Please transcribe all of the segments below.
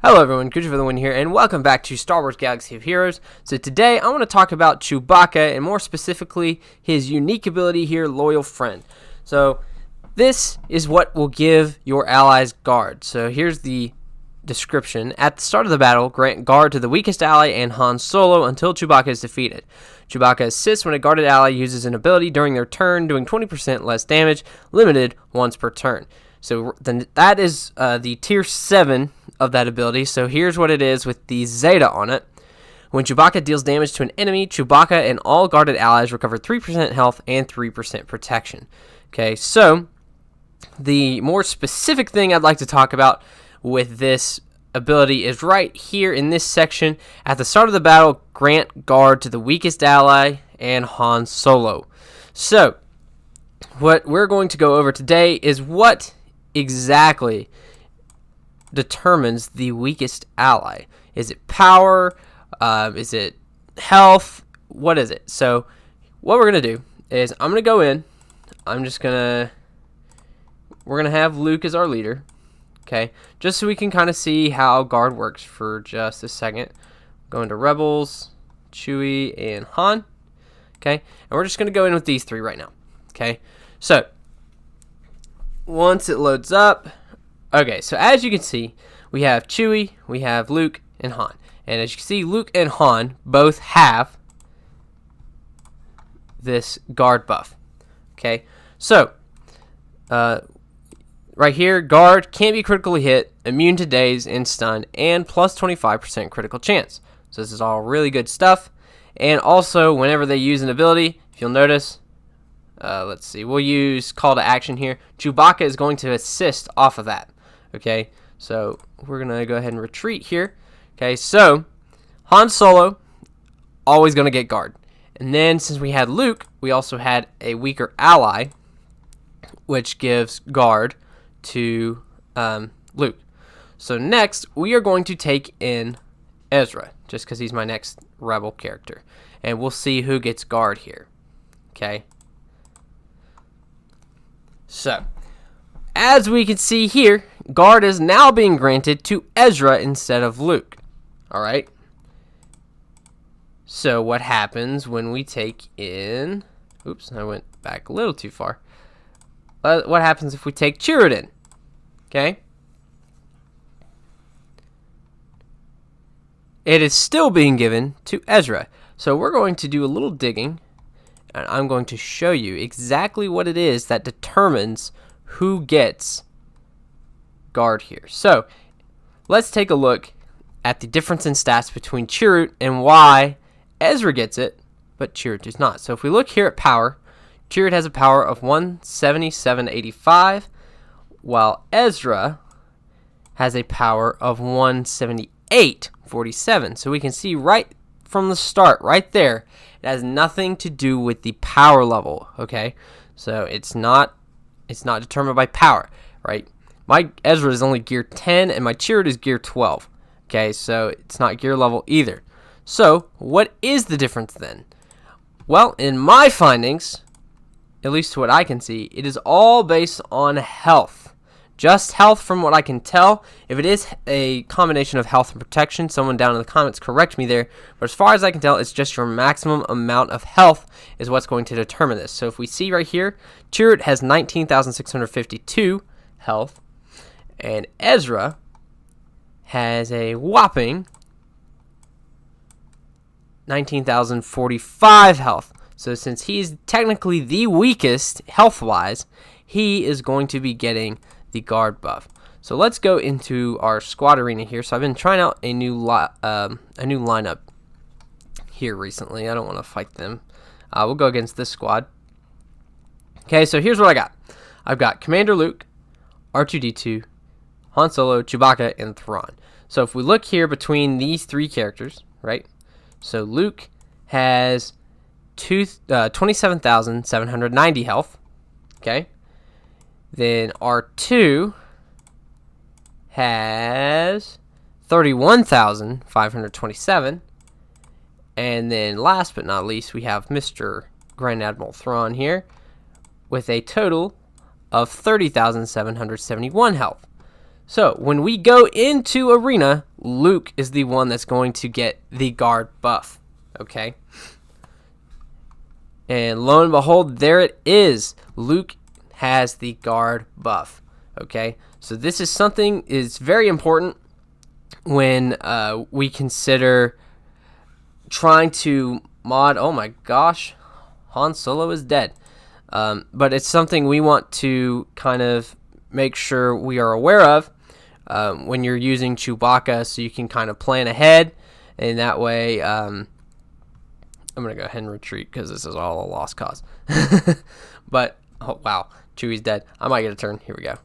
Hello everyone, GoodraFTW here, and welcome back to Star Wars Galaxy of Heroes. So today I want to talk about Chewbacca, and more specifically, his unique ability here, Loyal Friend. So this is what will give your allies guard. So here's the description. At the start of the battle, grant guard to the weakest ally and Han Solo until Chewbacca is defeated. Chewbacca assists when a guarded ally uses an ability during their turn, doing 20% less damage, limited once per turn. So then that is the tier 7 of that ability. So here's what it is with the Zeta on it. When Chewbacca deals damage to an enemy, Chewbacca and all guarded allies recover 3% health and 3% protection. Okay, so the more specific thing I'd like to talk about with this ability is right here in this section. At the start of the battle, grant guard to the weakest ally and Han Solo. So what we're going to go over today is what exactly determines the weakest ally. Is it power? Is it health? What is it? So what we're going to do is I'm going to go in. We're going to have Luke as our leader. Okay, just so we can kind of see how guard works for just a second. Go into Rebels, Chewie, and Han. Okay, and we're just going to go in with these three right now. Okay, so once it loads up, okay, so as you can see, we have Chewie, we have Luke, and Han. And as you can see, Luke and Han both have this guard buff. Okay, so right here, guard can't be critically hit, immune to daze and stun, and plus 25% critical chance. So this is all really good stuff. And also, whenever they use an ability, if you'll notice, let's see, we'll use call to action here. Chewbacca is going to assist off of that. Okay, so we're going to go ahead and retreat here. Okay, so Han Solo, always going to get guard. And then since we had Luke, we also had a weaker ally, which gives guard to Luke. So next, we are going to take in Ezra, just because he's my next rebel character. And we'll see who gets guard here. Okay. So, as we can see here, guard is now being granted to Ezra instead of Luke. Alright. So, what happens when we take in... Oops, I went back a little too far. What happens if we take Chirrut in? Okay. It is still being given to Ezra. So, we're going to do a little digging. And I'm going to show you exactly what it is that determines who gets guard here. So, let's take a look at the difference in stats between Chirrut and why Ezra gets it, but Chirrut does not. So, if we look here at power, Chirrut has a power of 177.85, while Ezra has a power of 178.47. So, we can see right from the start, right there, it has nothing to do with the power level, okay? So it's not determined by power, right? My Ezra is only gear 10 and my Chirrut is gear 12. Okay, so it's not gear level either. So what is the difference then? Well, in my findings, at least to what I can see, it is all based on health. Just health from what I can tell. If it is a combination of health and protection, someone down in the comments correct me there. But as far as I can tell, it's just your maximum amount of health is what's going to determine this. So if we see right here, Chirrut has 19,652 health. And Ezra has a whopping 19,045 health. So since he's technically the weakest health-wise, he is going to be getting the guard buff. So let's go into our squad arena here. So I've been trying out a new lineup here recently. I don't want to fight them. We'll go against this squad. Okay, so here's what I got. I've got Commander Luke, R2-D2, Han Solo, Chewbacca, and Thrawn. So if we look here between these three characters, right? So Luke has 27,790 health. Okay. Then R2 has 31,527. And then last but not least, we have Mr. Grand Admiral Thrawn here with a total of 30,771 health. So when we go into arena, Luke is the one that's going to get the guard buff. Okay. And lo and behold, there it is. Luke has the guard buff. Okay. So this is something is very important when we consider trying to mod. Oh my gosh, Han Solo is dead. But it's something we want to kind of make sure we are aware of when you're using Chewbacca, so you can kind of plan ahead, and that way I'm going to go ahead and retreat because this is all a lost cause. But, oh wow, Chewie's dead. I might get a turn. Here we go.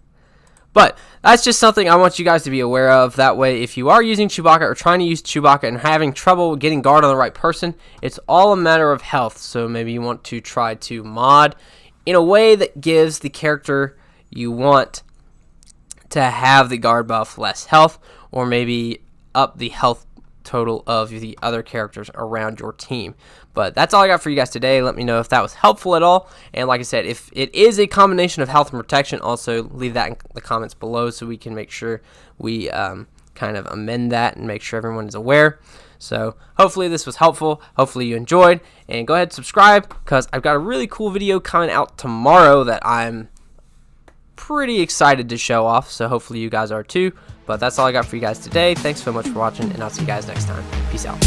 But that's just something I want you guys to be aware of. That way, if you are using Chewbacca or trying to use Chewbacca and having trouble getting guard on the right person, it's all a matter of health. So maybe you want to try to mod in a way that gives the character you want to have the guard buff less health, or maybe up the health total of the other characters around your team. But that's all I got for you guys today. Let me know if that was helpful at all. And like I said, if it is a combination of health and protection, also leave that in the comments below so we can make sure we kind of amend that and make sure everyone is aware. So hopefully this was helpful. Hopefully you enjoyed. And go ahead and subscribe, because I've got a really cool video coming out tomorrow that I'm pretty excited to show off. So hopefully you guys are too. But that's all I got for you guys today. Thanks so much for watching, and I'll see you guys next time. Peace out.